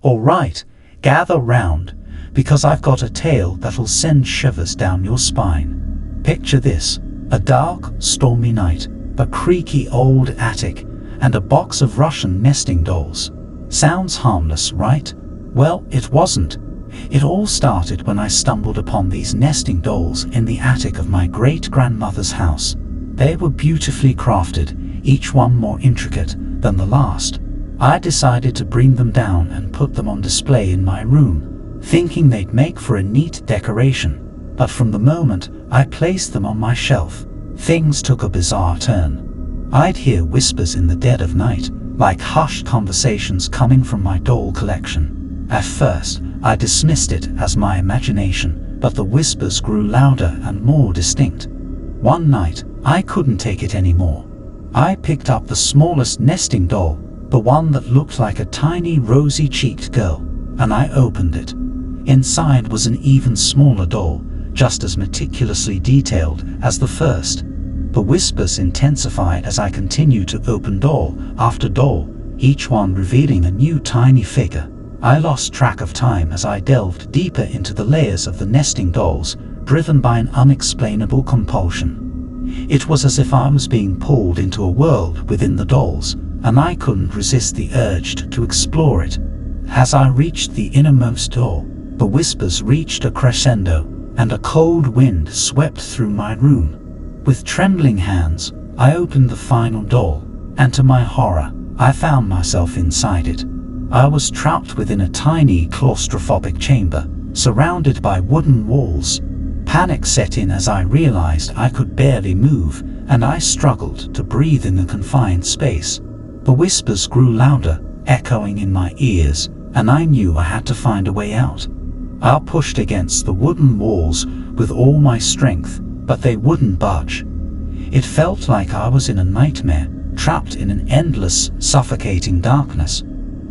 All right, gather round, because I've got a tale that'll send shivers down your spine. Picture this: a dark, stormy night, a creaky old attic, and a box of Russian nesting dolls. Sounds harmless, right? Well, it wasn't. It all started when I stumbled upon these nesting dolls in the attic of my great-grandmother's house. They were beautifully crafted, each one more intricate than the last. I decided to bring them down and put them on display in my room, thinking they'd make for a neat decoration. But from the moment I placed them on my shelf, things took a bizarre turn. I'd hear whispers in the dead of night, like hushed conversations coming from my doll collection. At first, I dismissed it as my imagination, but the whispers grew louder and more distinct. One night, I couldn't take it anymore. I picked up the smallest nesting doll, the one that looked like a tiny rosy-cheeked girl, and I opened it. Inside was an even smaller doll, just as meticulously detailed as the first. The whispers intensified as I continued to open doll after doll, each one revealing a new tiny figure. I lost track of time as I delved deeper into the layers of the nesting dolls, driven by an unexplainable compulsion. It was as if I was being pulled into a world within the dolls, and I couldn't resist the urge to explore it. As I reached the innermost door, the whispers reached a crescendo, and a cold wind swept through my room. With trembling hands, I opened the final doll, and to my horror, I found myself inside it. I was trapped within a tiny claustrophobic chamber, surrounded by wooden walls. Panic set in as I realized I could barely move, and I struggled to breathe in the confined space. The whispers grew louder, echoing in my ears, and I knew I had to find a way out. I pushed against the wooden walls with all my strength, but they wouldn't budge. It felt like I was in a nightmare, trapped in an endless, suffocating darkness.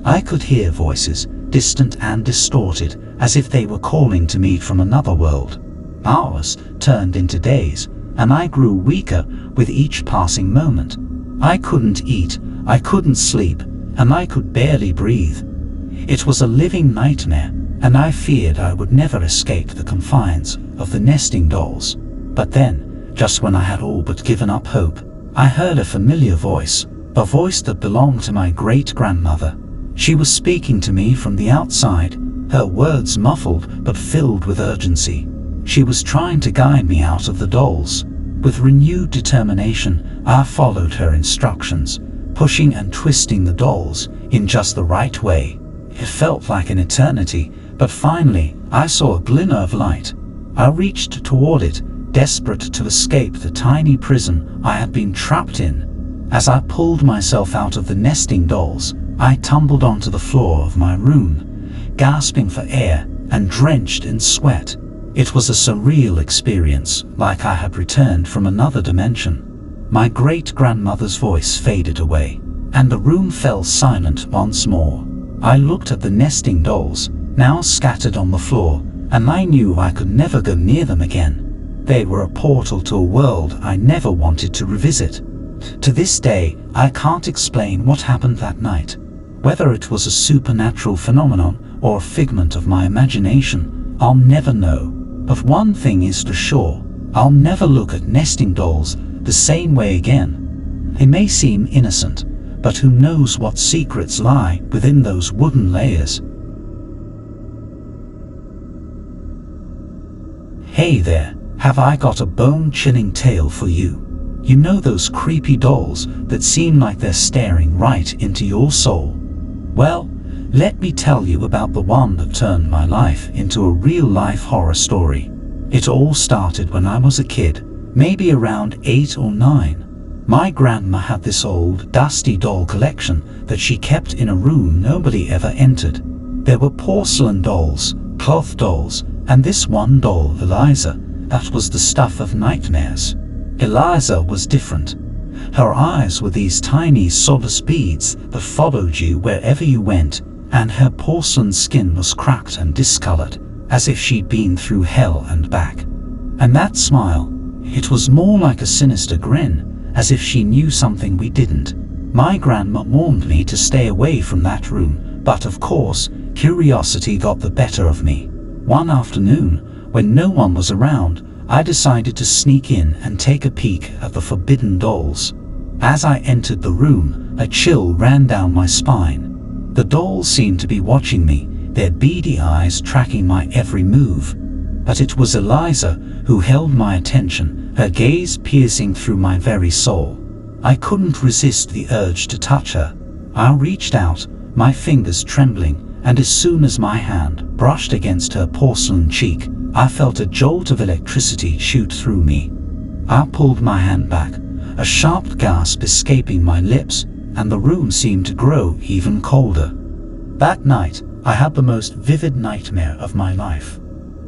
I could hear voices, distant and distorted, as if they were calling to me from another world. Hours turned into days, and I grew weaker with each passing moment. I couldn't eat, I couldn't sleep, and I could barely breathe. It was a living nightmare, and I feared I would never escape the confines of the nesting dolls. But then, just when I had all but given up hope, I heard a familiar voice, a voice that belonged to my great-grandmother. She was speaking to me from the outside, her words muffled but filled with urgency. She was trying to guide me out of the dolls. With renewed determination, I followed her instructions, pushing and twisting the dolls in just the right way. It felt like an eternity, but finally, I saw a glimmer of light. I reached toward it, desperate to escape the tiny prison I had been trapped in. As I pulled myself out of the nesting dolls, I tumbled onto the floor of my room, gasping for air and drenched in sweat. It was a surreal experience, like I had returned from another dimension. My great-grandmother's voice faded away, and the room fell silent once more. I looked at the nesting dolls, now scattered on the floor, and I knew I could never go near them again. They were a portal to a world I never wanted to revisit. To this day, I can't explain what happened that night. Whether it was a supernatural phenomenon or a figment of my imagination, I'll never know. But one thing is for sure, I'll never look at nesting dolls the same way again. They may seem innocent, but who knows what secrets lie within those wooden layers. Hey there, have I got a bone-chilling tale for you? You know those creepy dolls that seem like they're staring right into your soul? Well, let me tell you about the one that turned my life into a real-life horror story. It all started when I was a kid, maybe around 8 or 9. My grandma had this old, dusty doll collection that she kept in a room nobody ever entered. There were porcelain dolls, cloth dolls, and this one doll, Eliza, that was the stuff of nightmares. Eliza was different. Her eyes were these tiny sawdust beads that followed you wherever you went, and her porcelain skin was cracked and discolored, as if she'd been through hell and back. And that smile, it was more like a sinister grin, as if she knew something we didn't. My grandma warned me to stay away from that room But of course, curiosity got the better of me. One afternoon, when no one was around, I decided to sneak in and take a peek at the forbidden dolls. As I entered the room, a chill ran down my spine. The dolls seemed to be watching me, their beady eyes tracking my every move. But it was Eliza who held my attention, her gaze piercing through my very soul. I couldn't resist the urge to touch her. I reached out, my fingers trembling, and as soon as my hand brushed against her porcelain cheek, I felt a jolt of electricity shoot through me. I pulled my hand back, a sharp gasp escaping my lips, and the room seemed to grow even colder. That night, I had the most vivid nightmare of my life.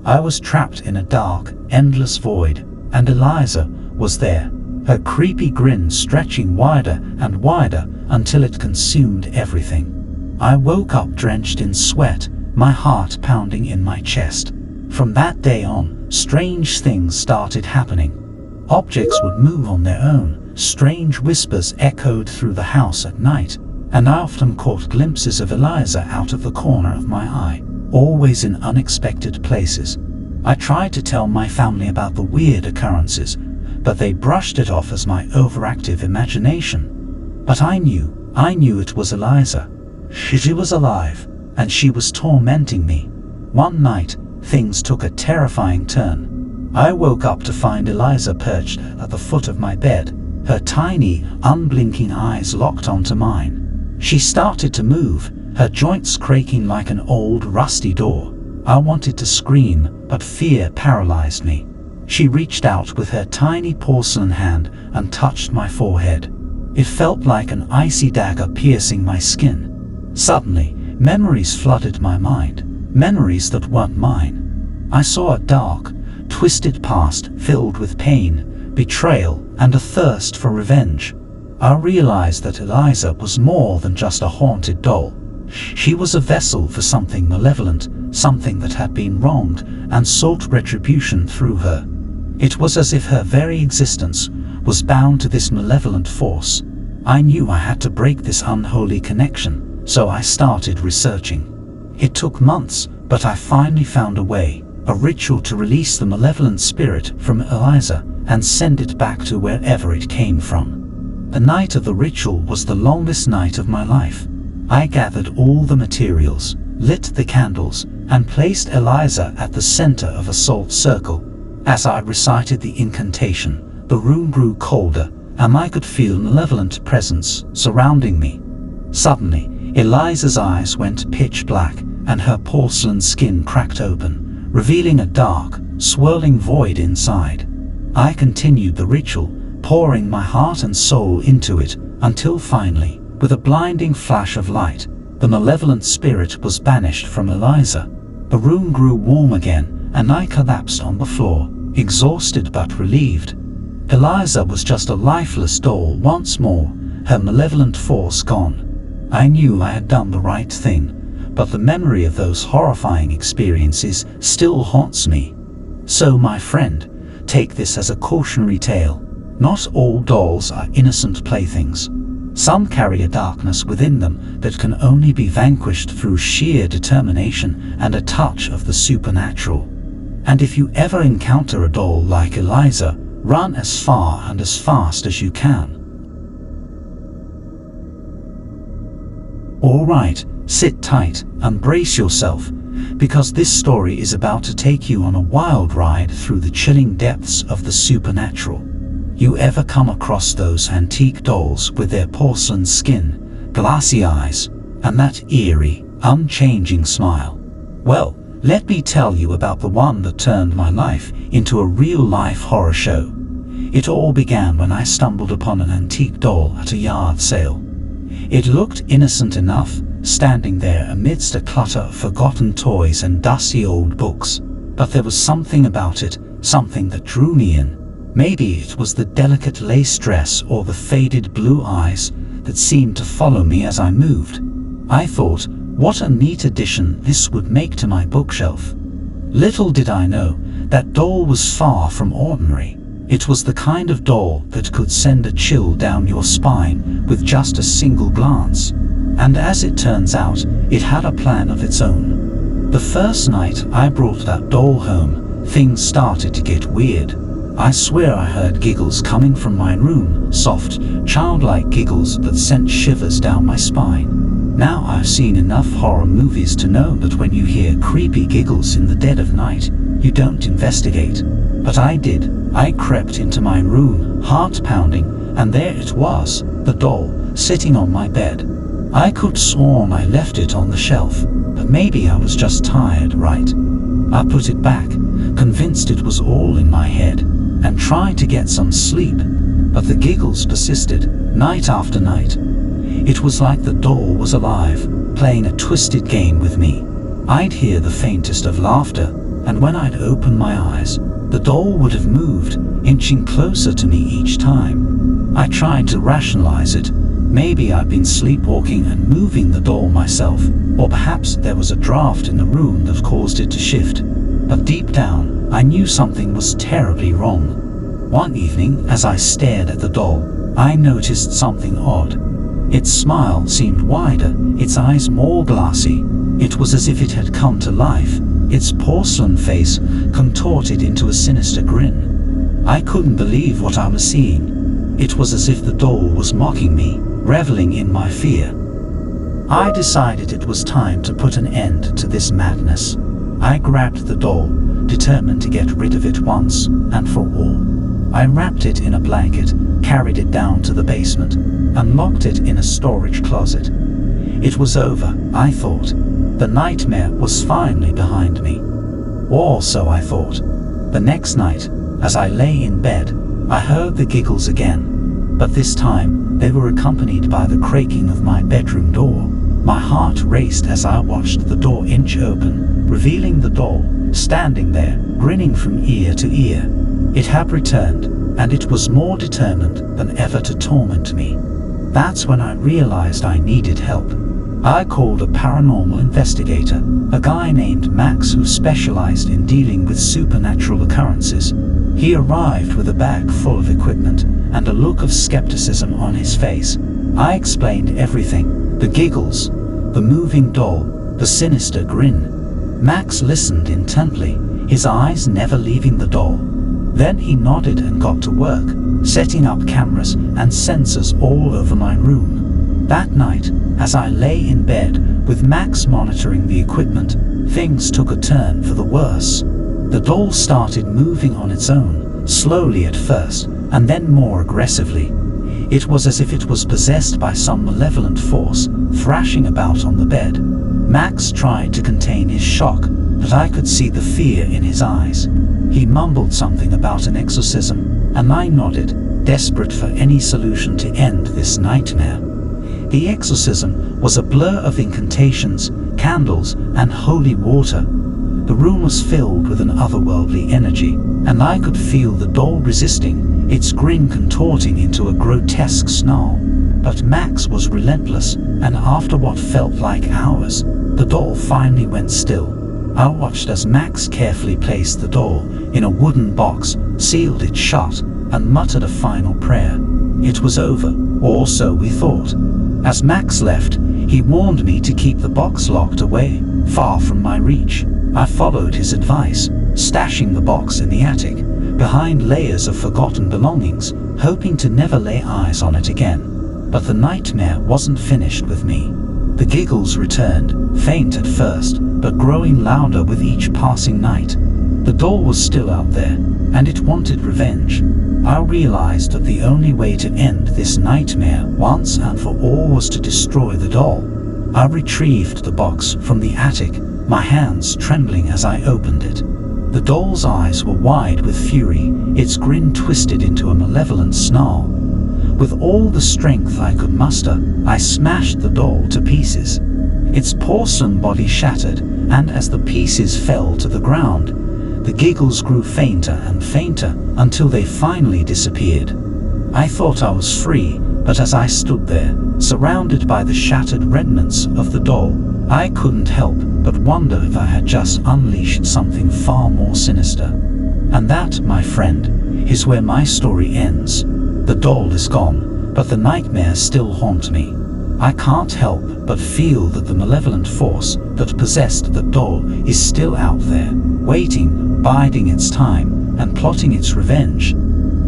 I was trapped in a dark, endless void, and Eliza was there, her creepy grin stretching wider and wider until it consumed everything. I woke up drenched in sweat, my heart pounding in my chest. From that day on, strange things started happening. Objects would move on their own, strange whispers echoed through the house at night, and I often caught glimpses of Eliza out of the corner of my eye, always in unexpected places. I tried to tell my family about the weird occurrences, but they brushed it off as my overactive imagination. But I knew it was Eliza. She was alive, and she was tormenting me. One night, things took a terrifying turn. I woke up to find Eliza perched at the foot of my bed, her tiny, unblinking eyes locked onto mine. She started to move, her joints creaking like an old, rusty door. I wanted to scream, but fear paralyzed me. She reached out with her tiny porcelain hand and touched my forehead. It felt like an icy dagger piercing my skin. Suddenly, memories flooded my mind, memories that weren't mine. I saw a dark, twisted past filled with pain, betrayal, and a thirst for revenge. I realized that Eliza was more than just a haunted doll. She was a vessel for something malevolent, something that had been wronged and sought retribution through her. It was as if her very existence was bound to this malevolent force. I knew I had to break this unholy connection. So I started researching. It took months, but I finally found a way, a ritual to release the malevolent spirit from Eliza and send it back to wherever it came from. The night of the ritual was the longest night of my life. I gathered all the materials, lit the candles, and placed Eliza at the center of a salt circle. As I recited the incantation, the room grew colder, and I could feel malevolent presence surrounding me. Suddenly, Eliza's eyes went pitch black, and her porcelain skin cracked open, revealing a dark, swirling void inside. I continued the ritual, pouring my heart and soul into it, until finally, with a blinding flash of light, the malevolent spirit was banished from Eliza. The room grew warm again, and I collapsed on the floor, exhausted but relieved. Eliza was just a lifeless doll once more, her malevolent force gone. I knew I had done the right thing, but the memory of those horrifying experiences still haunts me. So, my friend, take this as a cautionary tale. Not all dolls are innocent playthings. Some carry a darkness within them that can only be vanquished through sheer determination and a touch of the supernatural. And if you ever encounter a doll like Eliza, run as far and as fast as you can. Alright, sit tight and brace yourself, because this story is about to take you on a wild ride through the chilling depths of the supernatural. You ever come across those antique dolls with their porcelain skin, glassy eyes, and that eerie, unchanging smile? Well, let me tell you about the one that turned my life into a real-life horror show. It all began when I stumbled upon an antique doll at a yard sale. It looked innocent enough, standing there amidst a clutter of forgotten toys and dusty old books. But there was something about it, something that drew me in. Maybe it was the delicate lace dress or the faded blue eyes that seemed to follow me as I moved. I thought, what a neat addition this would make to my bookshelf. Little did I know, that doll was far from ordinary. It was the kind of doll that could send a chill down your spine with just a single glance. And as it turns out, it had a plan of its own. The first night I brought that doll home, things started to get weird. I swear I heard giggles coming from my room, soft, childlike giggles that sent shivers down my spine. Now I've seen enough horror movies to know that when you hear creepy giggles in the dead of night, you don't investigate. But I did. I crept into my room, heart pounding, and there it was, the doll, sitting on my bed. I could sworn I left it on the shelf, but maybe I was just tired, right? I put it back, convinced it was all in my head, and tried to get some sleep, but the giggles persisted, night after night. It was like the doll was alive, playing a twisted game with me. I'd hear the faintest of laughter, and when I'd open my eyes, the doll would have moved, inching closer to me each time. I tried to rationalize it. Maybe I'd been sleepwalking and moving the doll myself, or perhaps there was a draft in the room that caused it to shift. But deep down, I knew something was terribly wrong. One evening, as I stared at the doll, I noticed something odd. Its smile seemed wider, its eyes more glassy. It was as if it had come to life, its porcelain face contorted into a sinister grin. I couldn't believe what I was seeing. It was as if the doll was mocking me, reveling in my fear. I decided it was time to put an end to this madness. I grabbed the doll, determined to get rid of it once and for all. I wrapped it in a blanket, carried it down to the basement, and locked it in a storage closet. It was over, I thought. The nightmare was finally behind me. Or so I thought. The next night, as I lay in bed, I heard the giggles again, but this time they were accompanied by the creaking of my bedroom door. My heart raced as I watched the door inch open, revealing the doll, standing there, grinning from ear to ear. It had returned, and it was more determined than ever to torment me. That's when I realized I needed help. I called a paranormal investigator, a guy named Max who specialized in dealing with supernatural occurrences. He arrived with a bag full of equipment and a look of skepticism on his face. I explained everything, the giggles, the moving doll, the sinister grin. Max listened intently, his eyes never leaving the doll. Then he nodded and got to work, setting up cameras and sensors all over my room. That night, as I lay in bed with Max monitoring the equipment, things took a turn for the worse. The doll started moving on its own, slowly at first, and then more aggressively. It was as if it was possessed by some malevolent force, thrashing about on the bed. Max tried to contain his shock, but I could see the fear in his eyes. He mumbled something about an exorcism, and I nodded, desperate for any solution to end this nightmare. The exorcism was a blur of incantations, candles, and holy water. The room was filled with an otherworldly energy, and I could feel the doll resisting, its grin contorting into a grotesque snarl. But Max was relentless, and after what felt like hours, the doll finally went still. I watched as Max carefully placed the doll in a wooden box, sealed it shut, and muttered a final prayer. It was over, or so we thought. As Max left, he warned me to keep the box locked away, far from my reach. I followed his advice, stashing the box in the attic, behind layers of forgotten belongings, hoping to never lay eyes on it again. But the nightmare wasn't finished with me. The giggles returned, faint at first, but growing louder with each passing night. The doll was still out there, and it wanted revenge. I realized that the only way to end this nightmare once and for all was to destroy the doll. I retrieved the box from the attic, my hands trembling as I opened it. The doll's eyes were wide with fury, its grin twisted into a malevolent snarl. With all the strength I could muster, I smashed the doll to pieces. Its porcelain body shattered, and as the pieces fell to the ground, the giggles grew fainter and fainter until they finally disappeared. I thought I was free, but as I stood there, surrounded by the shattered remnants of the doll, I couldn't help but wonder if I had just unleashed something far more sinister. And that, my friend, is where my story ends. The doll is gone, but the nightmares still haunt me. I can't help but feel that the malevolent force that possessed the doll is still out there, waiting, biding its time, and plotting its revenge.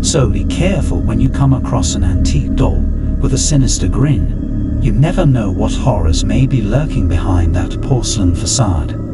So be careful when you come across an antique doll with a sinister grin. You never know what horrors may be lurking behind that porcelain facade.